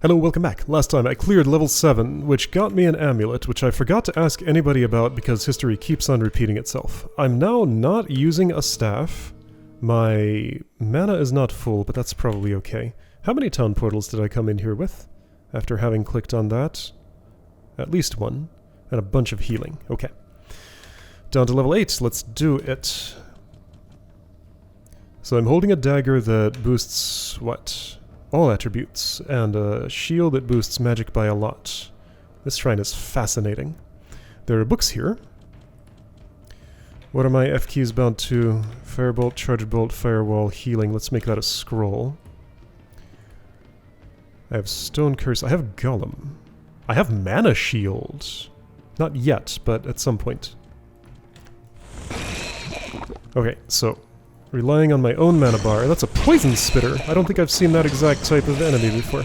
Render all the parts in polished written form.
Hello, welcome back. Last time I cleared level 7, which got me an amulet, which I forgot to ask anybody about because history keeps on repeating itself. I'm now not using a staff. My mana is not full, but that's probably okay. How many town portals did I come in here with? After having clicked on that? At least one. And a bunch of healing. Okay. Down to level 8. Let's do it. So I'm holding a dagger that boosts what? All attributes, and a shield that boosts magic by a lot. This shrine is fascinating. There are books here. What are my F keys bound to? Firebolt, Charge Bolt, Firewall, Healing. Let's make that a scroll. I have Stone Curse. I have Golem. I have Mana Shield. Not yet, but at some point. Okay, so relying on my own mana bar. That's a poison spitter. I don't think I've seen that exact type of enemy before.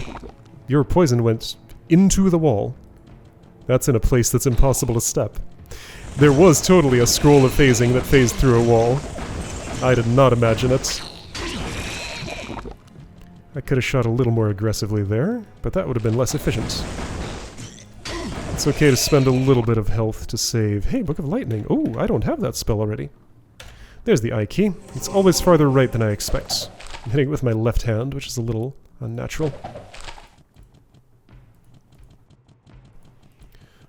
Your poison went into the wall. That's in a place that's impossible to step. There was totally a scroll of phasing that phased through a wall. I did not imagine it. I could have shot a little more aggressively there, but that would have been less efficient. It's okay to spend a little bit of health to save. Hey, Book of Lightning. Oh, I don't have that spell already. There's the I key. It's always farther right than I expect. I'm hitting it with my left hand, which is a little unnatural.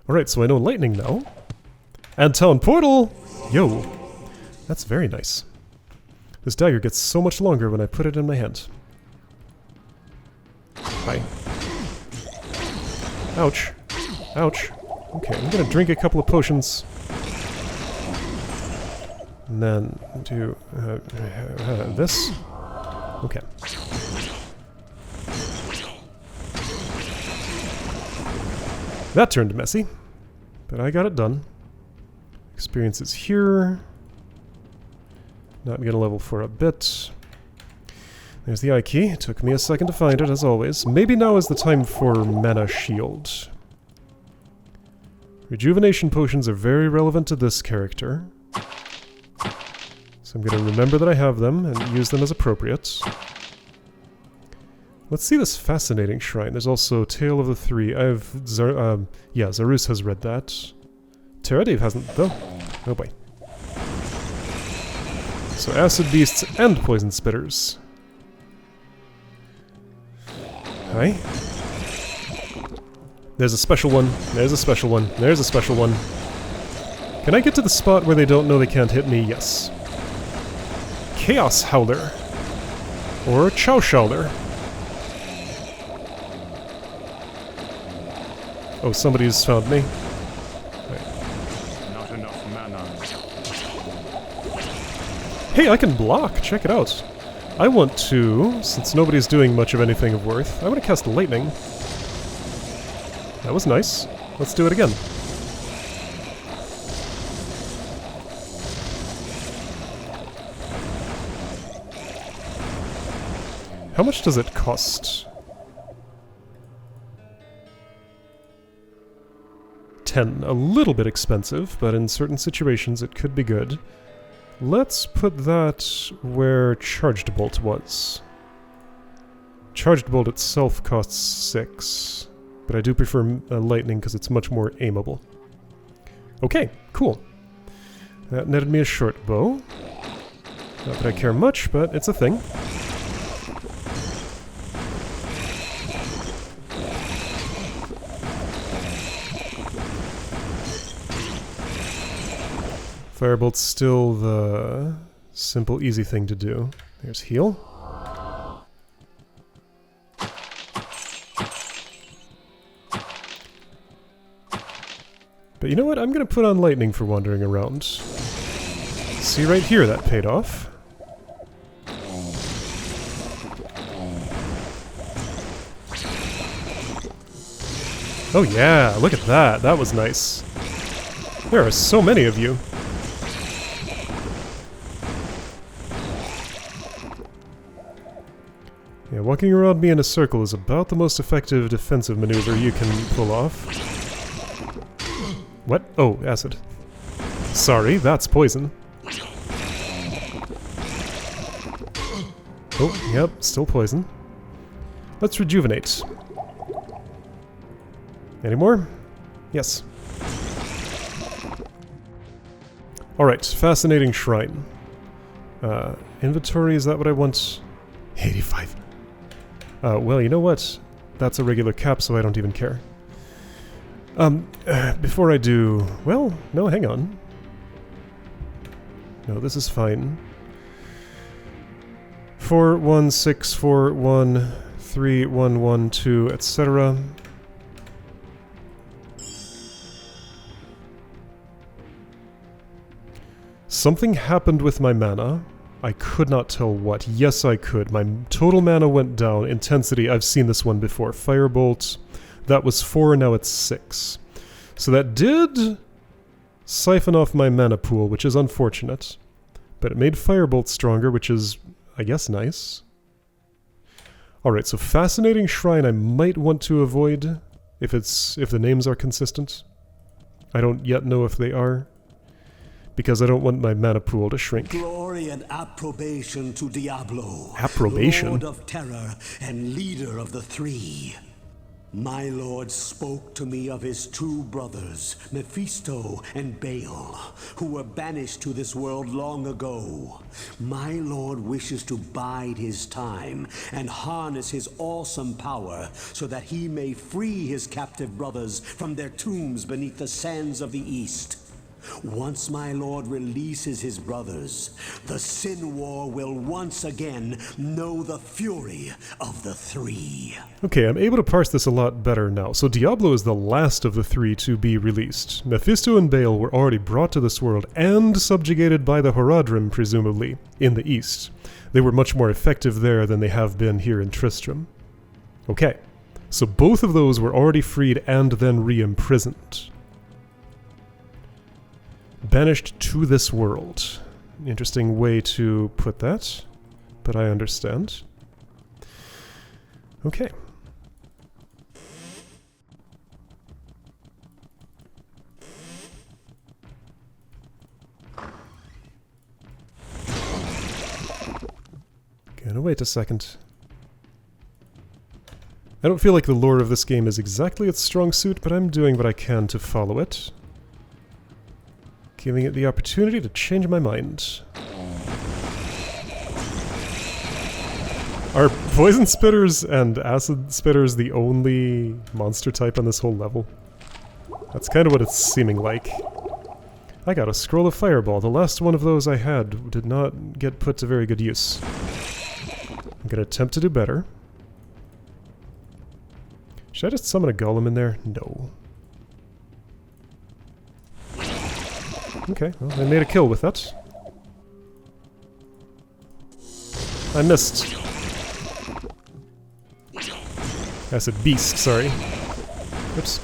Alright, so I know lightning now. And town portal! Yo! That's very nice. This dagger gets so much longer when I put it in my hand. Hi. Ouch. Ouch. Okay, I'm gonna drink a couple of potions. And then do this. Okay. That turned messy, but I got it done. Experience is here. Not gonna level for a bit. There's the I key. It took me a second to find it, as always. Maybe now is the time for Mana Shield. Rejuvenation potions are very relevant to this character. So I'm going to remember that I have them and use them as appropriate. Let's see this fascinating shrine. There's also Tale of the Three. Zarus has read that. Teradave hasn't, though. Oh boy. So acid beasts and poison spitters. Hi. There's a special one. There's a special one. There's a special one. Can I get to the spot where they don't know they can't hit me? Yes. Chaos Howler. Or Chow Showler. Oh, somebody's found me. Right. Not enough mana. Hey, I can block! Check it out. I want to, since nobody's doing much of anything of worth, I want to cast Lightning. That was nice. Let's do it again. How much does it cost? 10. A little bit expensive, but in certain situations it could be good. Let's put that where Charged Bolt was. Charged Bolt itself costs 6, but I do prefer Lightning because it's much more aimable. Okay, cool. That netted me a short bow. Not that I care much, but it's a thing. Firebolt's still the simple, easy thing to do. There's heal. But you know what? I'm gonna put on lightning for wandering around. See right here, that paid off. Oh yeah, look at that. That was nice. There are so many of you. Yeah, walking around me in a circle is about the most effective defensive maneuver you can pull off. What? Oh, acid. Sorry, that's poison. Oh, yep, still poison. Let's rejuvenate. Any more? Yes. Alright, fascinating shrine. Inventory, is that what I want? 85. Well, you know what? That's a regular cap, so I don't even care. Before I do... Well, no, hang on. No, this is fine. 4, 1, 6, 4, 1, 3, 1, 1, 2, etc. Something happened with my mana. I could not tell what. Yes, I could. My total mana went down. Intensity, I've seen this one before. Firebolt, that was 4, now it's 6. So that did siphon off my mana pool, which is unfortunate. But it made Firebolt stronger, which is, I guess, nice. Alright, so Fascinating Shrine I might want to avoid if the names are consistent. I don't yet know if they are, because I don't want my mana pool to shrink. Glory and approbation to Diablo, Approbation? Lord of terror and leader of the three. My lord spoke to me of his two brothers, Mephisto and Baal, who were banished to this world long ago. My lord wishes to bide his time and harness his awesome power so that he may free his captive brothers from their tombs beneath the sands of the east. Once my lord releases his brothers, the Sin War will once again know the fury of the three. Okay, I'm able to parse this a lot better now. So Diablo is the last of the three to be released. Mephisto and Baal were already brought to this world and subjugated by the Horadrim, presumably, in the east. They were much more effective there than they have been here in Tristram. Okay, so both of those were already freed and then re-imprisoned. Banished to this world. Interesting way to put that, but I understand. Okay. Gonna wait a second. I don't feel like the lore of this game is exactly its strong suit, but I'm doing what I can to follow it. Giving it the opportunity to change my mind. Are poison spitters and acid spitters the only monster type on this whole level? That's kind of what it's seeming like. I got a scroll of fireball. The last one of those I had did not get put to very good use. I'm gonna attempt to do better. Should I just summon a golem in there? No. Okay, well, I made a kill with that. I missed. I said beast, sorry. Oops.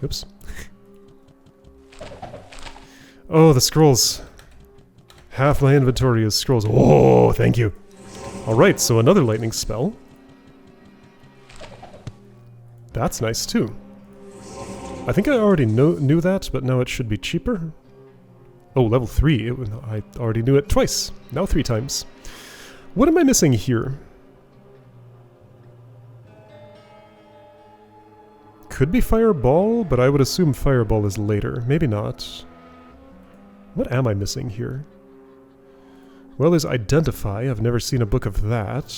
Oops. Oh, the scrolls. Half my inventory is scrolls. Oh, thank you. Alright, so another lightning spell. That's nice too. I think I already knew that, but now it should be cheaper. Oh, level 3. I already knew it twice. Now 3 times. What am I missing here? Could be Fireball, but I would assume Fireball is later. Maybe not. What am I missing here? Well, there's Identify. I've never seen a book of that.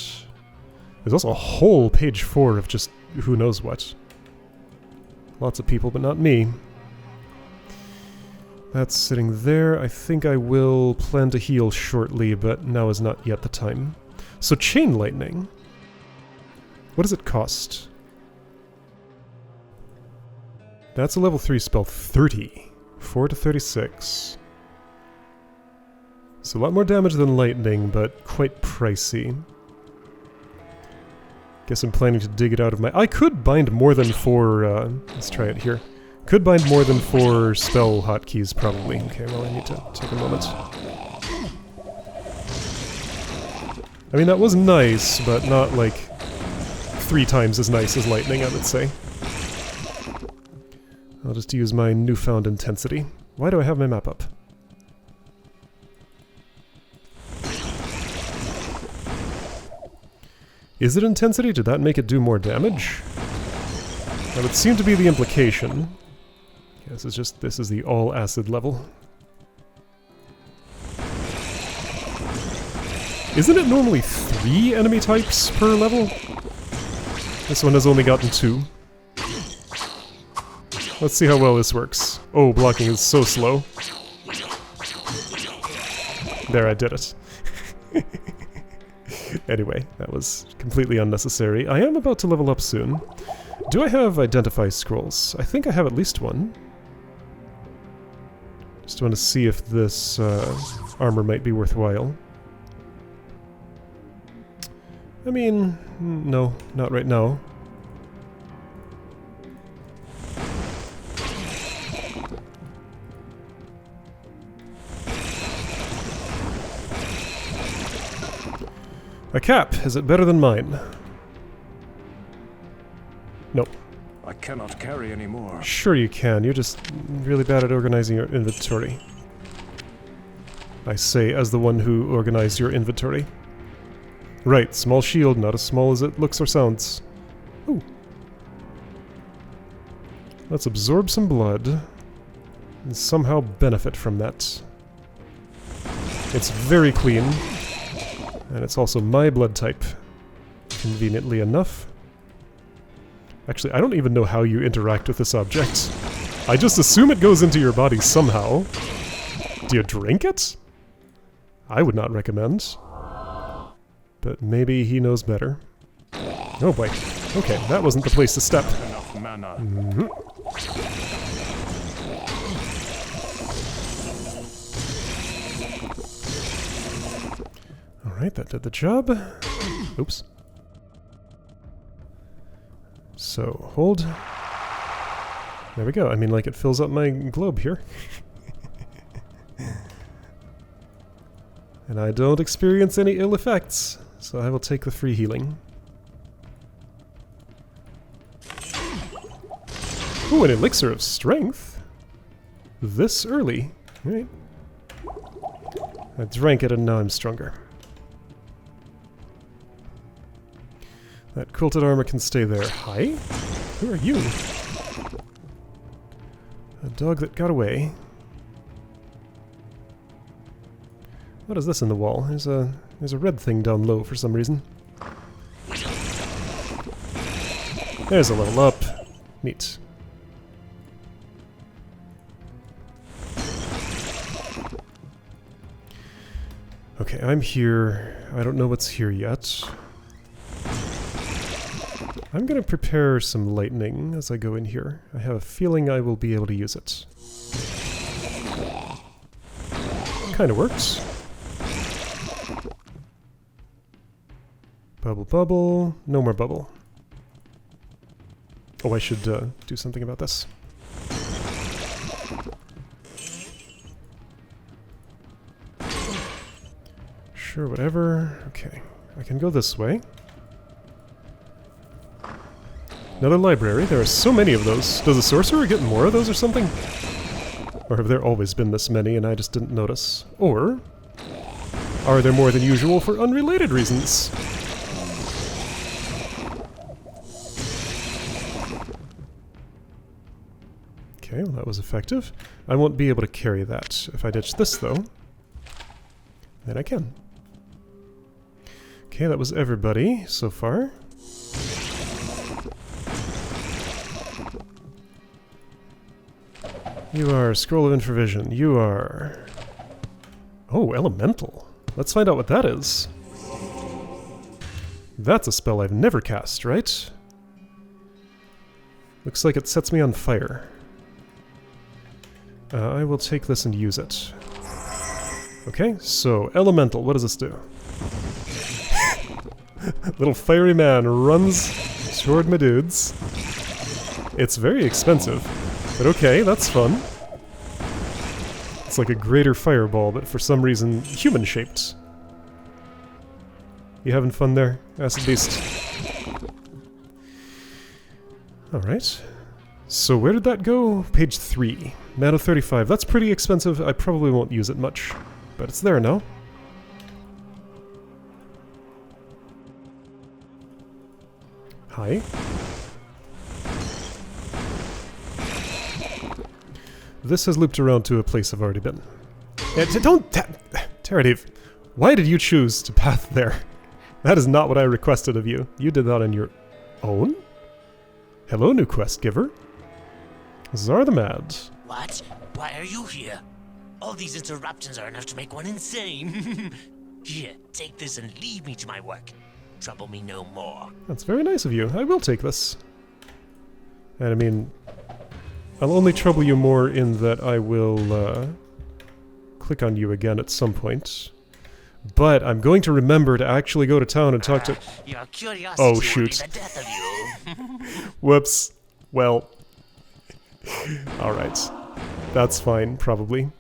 There's also a whole page 4 of just who knows what. Lots of people, but not me. That's sitting there. I think I will plan to heal shortly, but now is not yet the time. So Chain Lightning. What does it cost? That's a level 3 spell. 30. 4 to 36. So a lot more damage than lightning, but quite pricey. Guess I'm planning to dig it out of my... I could bind more than 4... let's try it here. Could bind more than 4 spell hotkeys, probably. Okay, well, I need to take a moment. I mean, that was nice, but not, like, 3 times as nice as lightning, I would say. I'll just use my newfound intensity. Why do I have my map up? Is it intensity? Did that make it do more damage? That would seem to be the implication. Yeah, this is the all acid level. Isn't it normally 3 enemy types per level? This one has only gotten 2. Let's see how well this works. Oh, blocking is so slow. There, I did it. Anyway, that was completely unnecessary. I am about to level up soon. Do I have Identify Scrolls? I think I have at least one. Just want to see if this armor might be worthwhile. I mean, no, not right now. A cap, is it better than mine? No. I cannot carry any more. Sure you can, you're just really bad at organizing your inventory. I say as the one who organized your inventory. Right, small shield, not as small as it looks or sounds. Ooh. Let's absorb some blood and somehow benefit from that. It's very clean, and it's also my blood type, conveniently enough. Actually, I don't even know how you interact with this object. I just assume it goes into your body somehow. Do you drink it? I would not recommend. But maybe he knows better. Oh boy. Okay, that wasn't the place to step. Enough mana. Mm-hmm. Alright, that did the job. Oops. So, hold. There we go. I mean, like, it fills up my globe here. And I don't experience any ill effects, so I will take the free healing. Ooh, an elixir of strength? This early? Right. I drank it and now I'm stronger. That quilted armor can stay there. Hi? Who are you? A dog that got away. What is this in the wall? There's a red thing down low for some reason. There's a level up. Neat. Okay, I'm here. I don't know what's here yet. I'm gonna prepare some lightning as I go in here. I have a feeling I will be able to use it. Kinda works. Bubble, bubble. No more bubble. Oh, I should do something about this. Sure, whatever. Okay, I can go this way. Another library. There are so many of those. Does a sorcerer get more of those or something? Or have there always been this many and I just didn't notice? Or are there more than usual for unrelated reasons? Okay, well that was effective. I won't be able to carry that. If I ditch this though, then I can. Okay, that was everybody so far. You are Scroll of Infravision. You are... Oh, Elemental. Let's find out what that is. That's a spell I've never cast, right? Looks like it sets me on fire. I will take this and use it. Okay, so Elemental, what does this do? Little fiery man runs toward my dudes. It's very expensive, but okay, that's fun. It's like a greater fireball, but for some reason human-shaped. You having fun there, Acid Beast? Alright. So where did that go? Page 3. Mana 35. That's pretty expensive. I probably won't use it much, but it's there now. Hi. This has looped around to a place I've already been. Don't... Teradave, why did you choose to path there? That is not what I requested of you. You did that on your own? Hello, new quest giver. Zar the Mad. What? Why are you here? All these interruptions are enough to make one insane. Here, take this and leave me to my work. Trouble me no more. That's very nice of you. I will take this. And I mean, I'll only trouble you more in that I will click on you again at some point. But I'm going to remember to actually go to town and talk to... Your curiosity Oh, will be shoot. the death of you. Whoops. Well. Alright. That's fine, probably.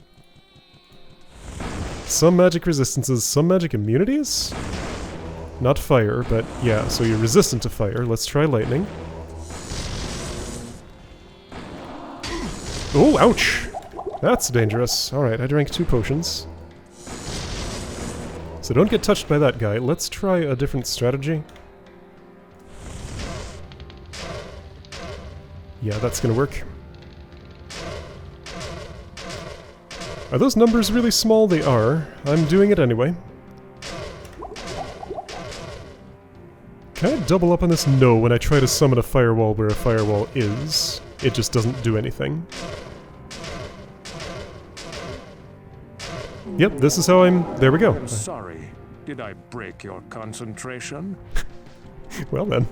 Some magic resistances, some magic immunities? Not fire, but yeah, so you're resistant to fire. Let's try lightning. Oh, ouch! That's dangerous. Alright, I drank 2 potions. So don't get touched by that guy. Let's try a different strategy. Yeah, that's gonna work. Are those numbers really small? They are. I'm doing it anyway. Can I double up on this? No, when I try to summon a firewall where a firewall is, it just doesn't do anything. Yep, this is how I'm... There we go. I'm sorry. Did I break your concentration? Well then.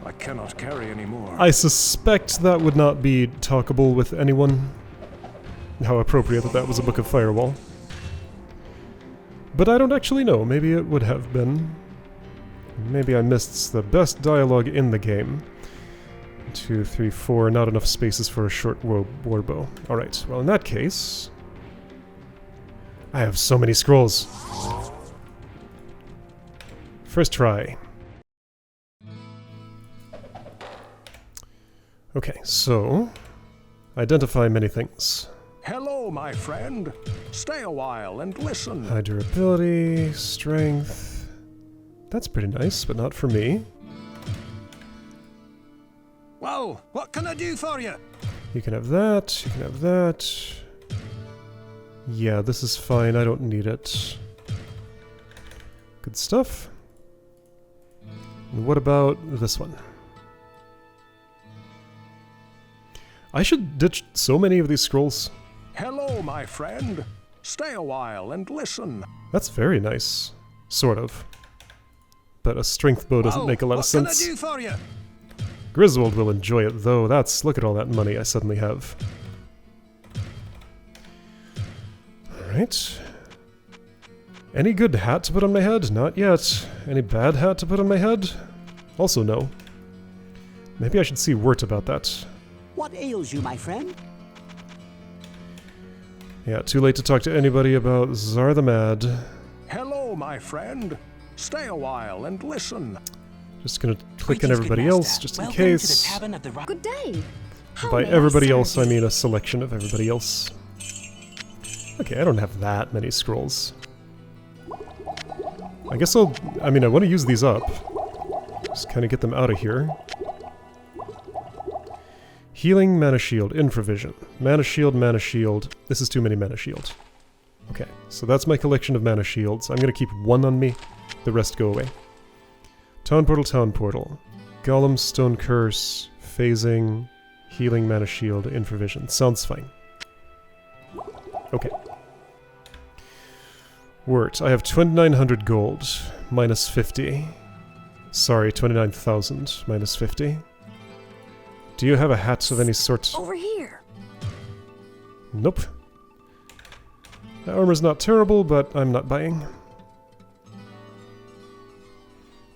I cannot carry any more. I suspect that would not be talkable with anyone. How appropriate that that was a book of Firewall. But I don't actually know. Maybe it would have been. Maybe I missed the best dialogue in the game. 2, 3, 4. Not enough spaces for a short war bow. Alright, well in that case... I have so many scrolls. First try. Okay, so... Identify many things. Hello, my friend. Stay a while and listen. High durability, strength... That's pretty nice, but not for me. Well, what can I do for you? You can have that, you can have that... Yeah, this is fine, I don't need it. Good stuff. And what about this one? I should ditch so many of these scrolls. Hello, my friend. Stay a while and listen. That's very nice. Sort of. But a strength bow doesn't make a lot of sense. What can I do for you? Griswold will enjoy it, though. Look at all that money I suddenly have. Alright. Any good hat to put on my head? Not yet. Any bad hat to put on my head? Also no. Maybe I should see Wirt about that. What ails you, my friend? Yeah, too late to talk to anybody about Zar the Mad. Hello, my friend. Stay a while and listen. Just gonna click on everybody else, just in case. Good day. How By may I everybody serve else, I you? mean a selection of everybody else. Okay, I don't have that many scrolls. I guess I want to use these up. Just kind of get them out of here. Healing, Mana Shield, Infravision. Mana Shield, Mana Shield. This is too many Mana Shield. Okay, so that's my collection of Mana Shields. I'm going to keep one on me. The rest go away. Town Portal, Town Portal. Golem, Stone Curse, Phasing, Healing, Mana Shield, Infravision. Sounds fine. Okay. Wirt, I have 2,900 gold, minus 50. Sorry, 29,000, minus 50. Do you have a hat of any sort? Over here. Nope. The armor's not terrible, but I'm not buying.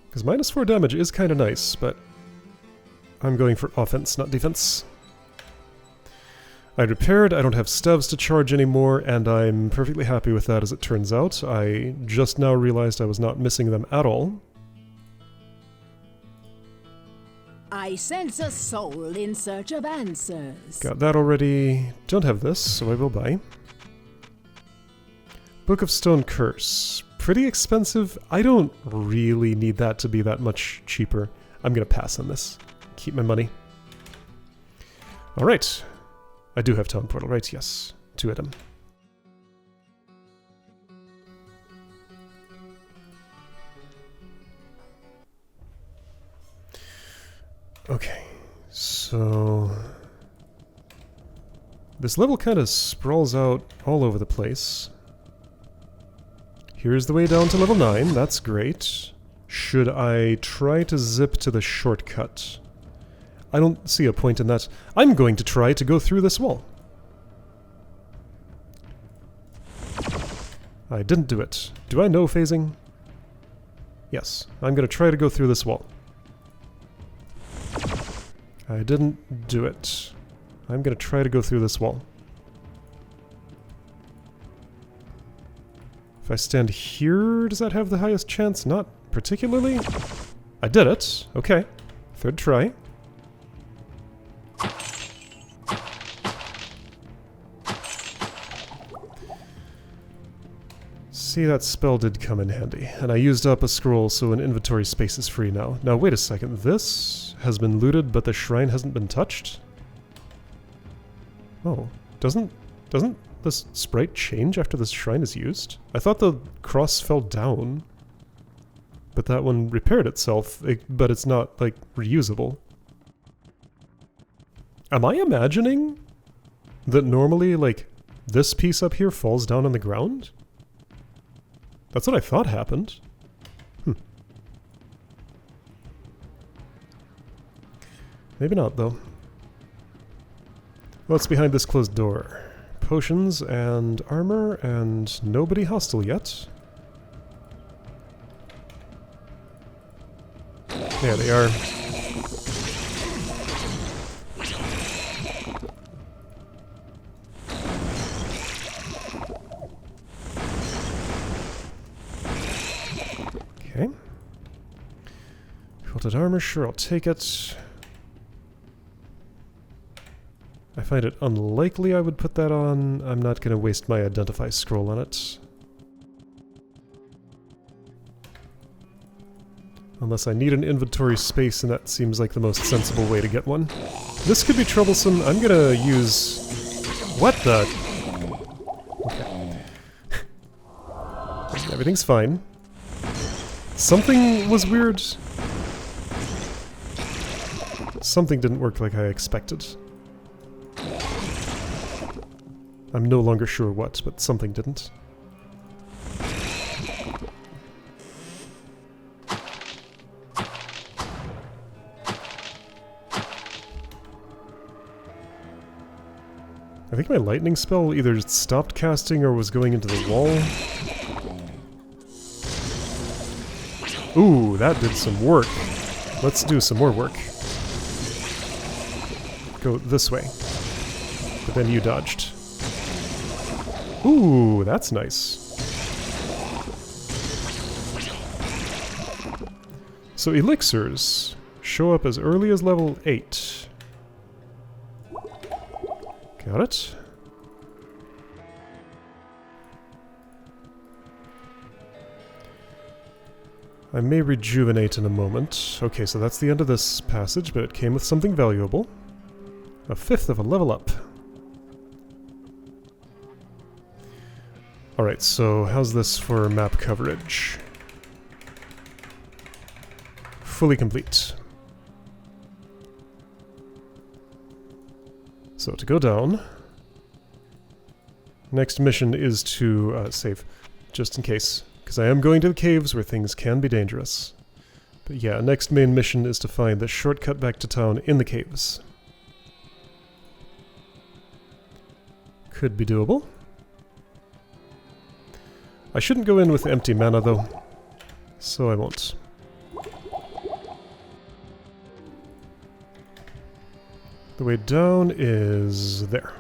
Because minus 4 damage is kind of nice, but I'm going for offense, not defense. I repaired, I don't have stubs to charge anymore, and I'm perfectly happy with that as it turns out. I just now realized I was not missing them at all. I sense a soul in search of answers. Got that already. Don't have this, so I will buy. Book of Stone Curse. Pretty expensive. I don't really need that to be that much cheaper. I'm gonna pass on this. Keep my money. Alright. I do have Town Portal, right? Yes. 2 item. Okay, so this level kind of sprawls out all over the place. Here's the way down to level 9, that's great. Should I try to zip to the shortcut? I don't see a point in that. I'm going to try to go through this wall. I didn't do it. Do I know phasing? Yes, I'm going to try to go through this wall. I didn't do it. I'm gonna try to go through this wall. If I stand here, does that have the highest chance? Not particularly. I did it. Okay. 3rd try. See, that spell did come in handy. And I used up a scroll, so an inventory space is free now. Now, wait a second. This has been looted, but the shrine hasn't been touched? Oh. Doesn't this sprite change after this shrine is used? I thought the cross fell down. But that one repaired itself, but it's not, like, reusable. Am I imagining that normally, like, this piece up here falls down on the ground? That's what I thought happened. Maybe not, though. What's behind this closed door? Potions and armor, and nobody hostile yet. There they are. Okay. Quilted armor, sure, I'll take it. I find it unlikely I would put that on. I'm not going to waste my identify scroll on it. Unless I need an inventory space, and that seems like the most sensible way to get one. This could be troublesome. I'm going to use... What the... Okay. Everything's fine. Something was weird. Something didn't work like I expected. I'm no longer sure what, but something didn't. I think my lightning spell either stopped casting or was going into the wall. Ooh, that did some work. Let's do some more work. Go this way. But then you dodged. Ooh, that's nice. So elixirs show up as early as level 8. Got it. I may rejuvenate in a moment. Okay, so that's the end of this passage, but it came with something valuable. A 5th of a level up. Alright, so how's this for map coverage? Fully complete. So to go down, next mission is to save, just in case, because I am going to the caves where things can be dangerous. But yeah, next main mission is to find the shortcut back to town in the caves. Could be doable. I shouldn't go in with empty mana though, so I won't. The way down is there.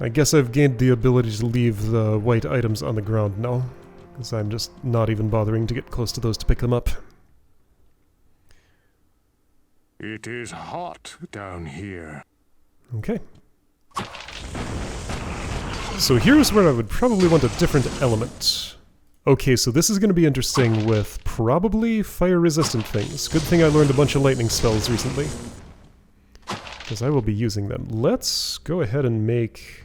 I guess I've gained the ability to leave the white items on the ground now, because I'm just not even bothering to get close to those to pick them up. It is hot down here. Okay. So here's where I would probably want a different element. Okay, so this is going to be interesting with probably fire-resistant things. Good thing I learned a bunch of lightning spells recently. Because I will be using them. Let's go ahead and make...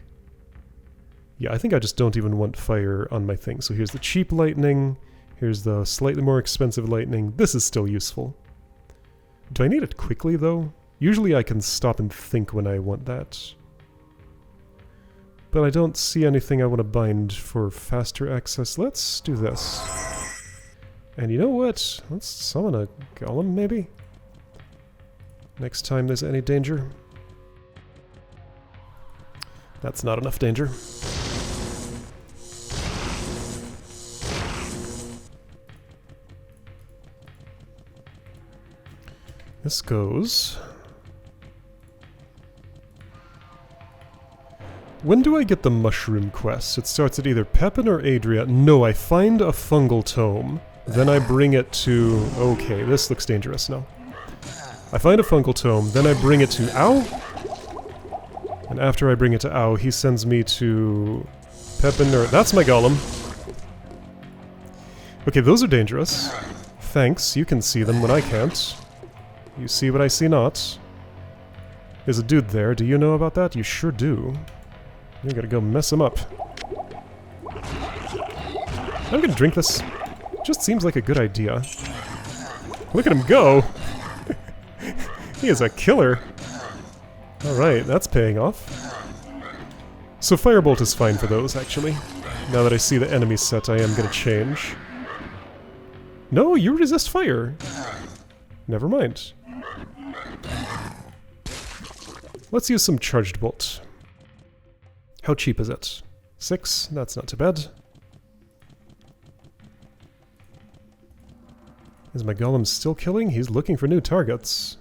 Yeah, I think I just don't even want fire on my thing. So here's the cheap lightning. Here's the slightly more expensive lightning. This is still useful. Do I need it quickly, though? Usually I can stop and think when I want that. But I don't see anything I want to bind for faster access. Let's do this. And you know what? Let's summon a golem, maybe? Next time there's any danger. That's not enough danger. This goes... When do I get the mushroom quest? It starts at either Pepin or Adria. No, I find a fungal tome. Then I bring it to... Okay, this looks dangerous now. I find a fungal tome, then I bring it to Ow. And after I bring it to Ow, he sends me to Pepin or... That's my golem. Okay, those are dangerous. Thanks, you can see them when I can't. You see what I see not. There's a dude there. Do you know about that? You sure do. You're gonna go mess him up. I'm gonna drink this. Just seems like a good idea. Look at him go! He is a killer. Alright, that's paying off. So Firebolt is fine for those, actually. Now that I see the enemy set, I am gonna change. No, you resist fire! Never mind. Let's use some Charged Bolt. How cheap is it? 6? That's not too bad. Is my golem still killing? He's looking for new targets.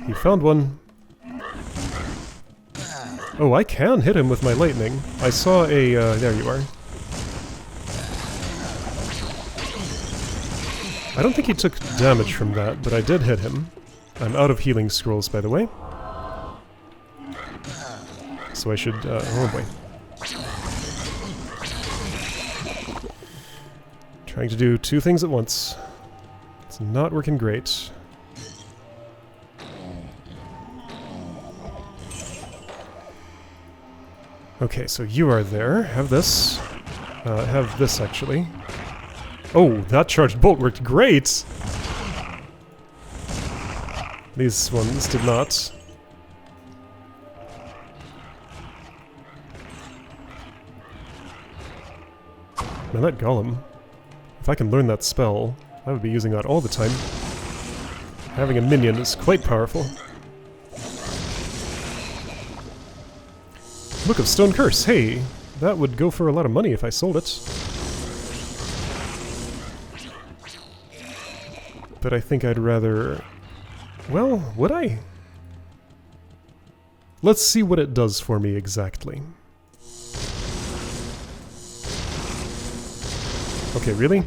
He found one. Oh, I can hit him with my lightning. I saw a... there you are. I don't think he took damage from that, but I did hit him. I'm out of healing scrolls, by the way. So I should... oh boy. Trying to do two things at once. It's not working great. Okay, so you are there. Have this. Have this, actually. Oh, that charged bolt worked great! These ones did not. Man, that golem. If I can learn that spell, I would be using that all the time. Having a minion is quite powerful. Book of Stone Curse, hey! That would go for a lot of money if I sold it. But I think I'd rather... Well, would I? Let's see what it does for me exactly. Okay, really?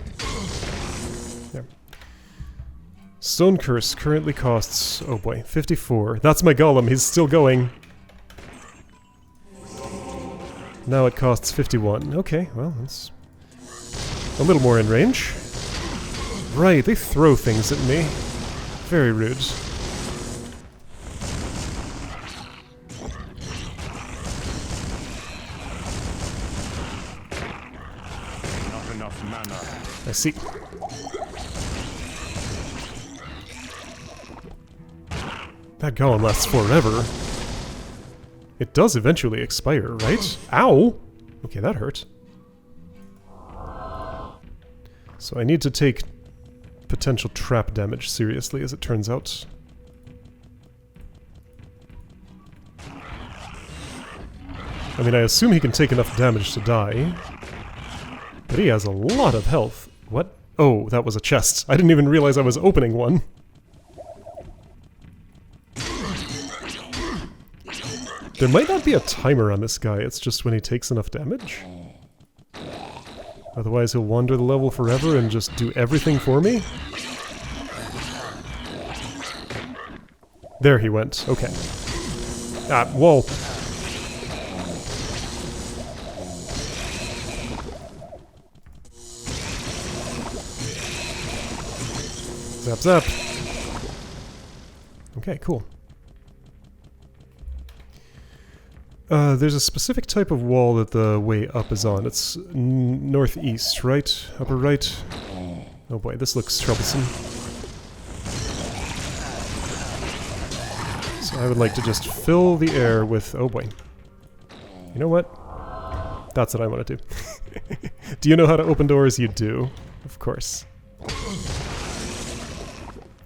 There. Stone Curse currently costs... Oh boy, 54. That's my golem, he's still going. Now it costs 51. Okay, well, that's a little more in range. Right, they throw things at me. Very rude. Not enough mana. I see. That golem lasts forever. It does eventually expire, right? Ow! Okay, that hurt. So I need to take potential trap damage seriously, as it turns out. I mean, I assume he can take enough damage to die. But he has a lot of health. What? Oh, that was a chest. I didn't even realize I was opening one. There might not be a timer on this guy, it's just when he takes enough damage. Otherwise he'll wander the level forever and just do everything for me. There he went, okay. Ah, whoa. Zap, zap. Okay, cool. There's a specific type of wall that the way up is on. It's northeast, right? Upper right? Oh boy, this looks troublesome. So I would like to just fill the air with... Oh boy. You know what? That's what I want to do. Do you know how to open doors? You do. Of course.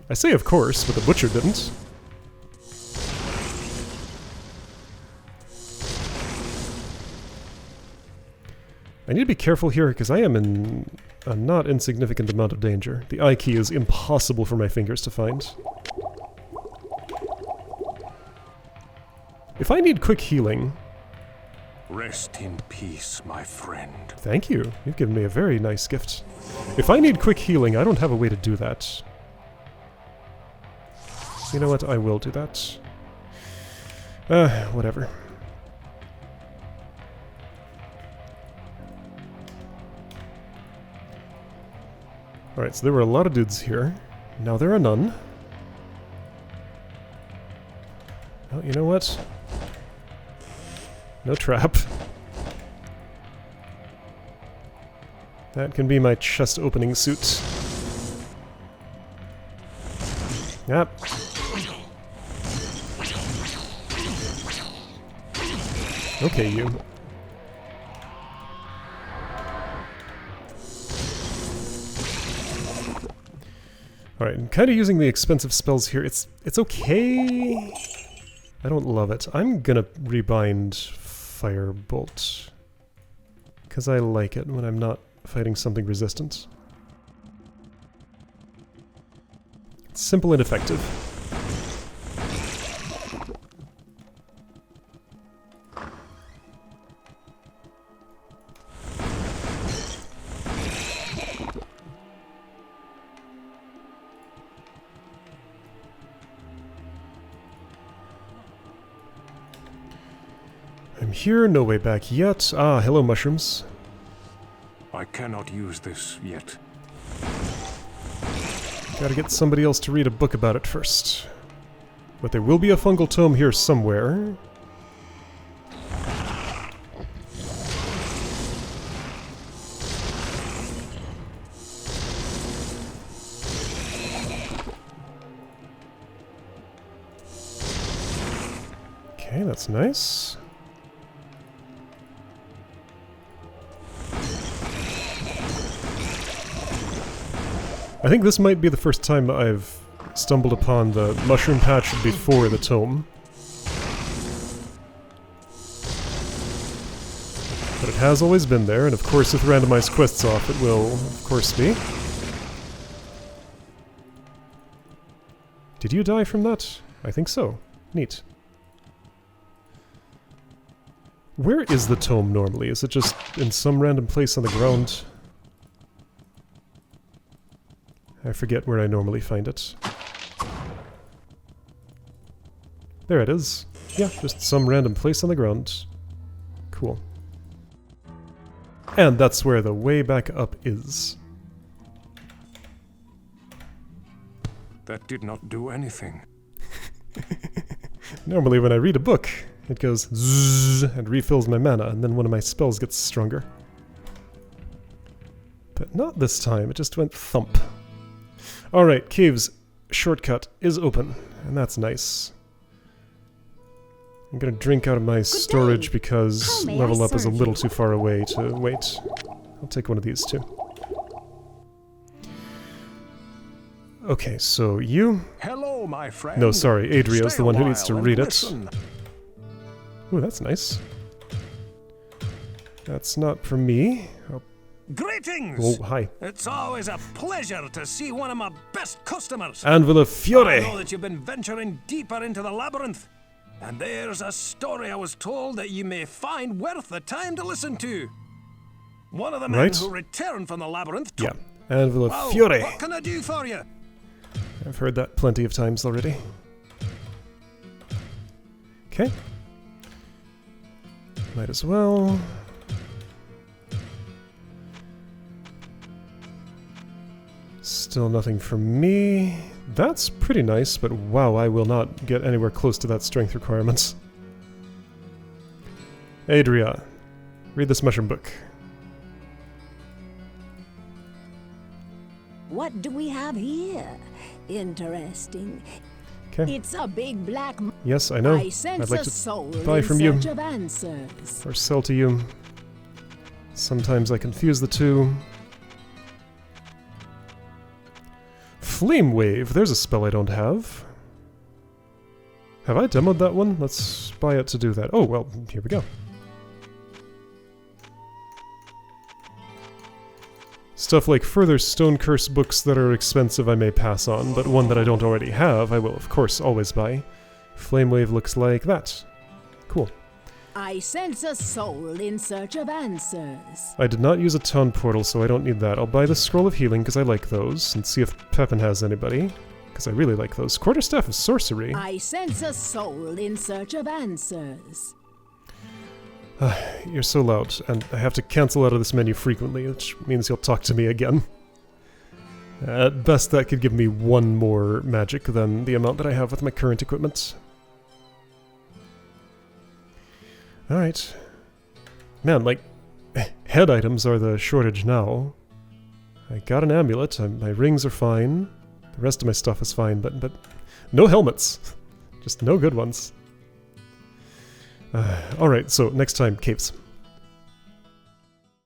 I say of course, but the butcher didn't. I need to be careful here because I am in a not insignificant amount of danger. The I key is impossible for my fingers to find. If I need quick healing... Rest in peace, my friend. Thank you. You've given me a very nice gift. If I need quick healing, I don't have a way to do that. So you know what? I will do that. Whatever. Alright, so there were a lot of dudes here. Now there are none. Oh, you know what? No trap. That can be my chest opening suit. Yep. Okay, you. Alright, I'm kind of using the expensive spells here. It's okay. I don't love it. I'm gonna rebind Firebolt. Because I like it when I'm not fighting something resistant. It's simple and effective. I'm here, no way back yet. Ah, hello mushrooms. I cannot use this yet. Gotta get somebody else to read a book about it first. But there will be a fungal tome here somewhere. Okay, that's nice. I think this might be the first time I've stumbled upon the mushroom patch before the tome. But it has always been there, and of course with randomized quests off it will, of course, be. Did you die from that? I think so. Neat. Where is the tome normally? Is it just in some random place on the ground? I forget where I normally find it. There it is. Yeah, just some random place on the ground. Cool. And that's where the way back up is. That did not do anything. Normally when I read a book, it goes zzz and refills my mana, and then one of my spells gets stronger. But not this time, it just went thump. Alright, cave's shortcut is open, and that's nice. I'm gonna drink out of my storage because level up is a little too far away to wait. I'll take one of these too. Okay, so you... Hello, my friend. No, sorry, Adria's Stay the one a who needs to while read and it. listen. Ooh, that's nice. That's not for me. Oh, Greetings! oh hi. It's always a pleasure to see one of my best customers. Anvil of I know Fiore! that you've been venturing deeper into the labyrinth. And there's a story I was told that you may find worth the time to listen to. One of the men Right. who returned from the labyrinth Yeah, Anvil of Wow, Fiore! what can I do for you? I've heard that plenty of times already. Okay. Might as well. Still nothing for me. That's pretty nice, but wow, I will not get anywhere close to that strength requirement. Adria, read this mushroom book. What do we have here? Interesting. Okay. It's a big black. Yes, I know. I sense I'd like a to soul buy in from you. search of answers. Or sell to you. Sometimes I confuse the two. Flame Wave, there's a spell I don't have. Have I demoed that one? Let's buy it to do that. Oh, well, here we go. Stuff like further Stone Curse books that are expensive I may pass on, but one that I don't already have I will of course always buy. Flame Wave looks like that. Cool. I sense a soul in search of answers. I did not use a town portal, so I don't need that. I'll buy the Scroll of Healing because I like those, and see if Pepin has anybody, because I really like those. Quarterstaff of Sorcery. I sense a soul in search of answers. You're so loud, and I have to cancel out of this menu frequently, which means you'll talk to me again. At best, that could give me one more magic than the amount that I have with my current equipment. Alright. Man, like, head items are the shortage now. I got an amulet, my rings are fine, the rest of my stuff is fine, but no helmets. Just no good ones. Alright, so next time, caves.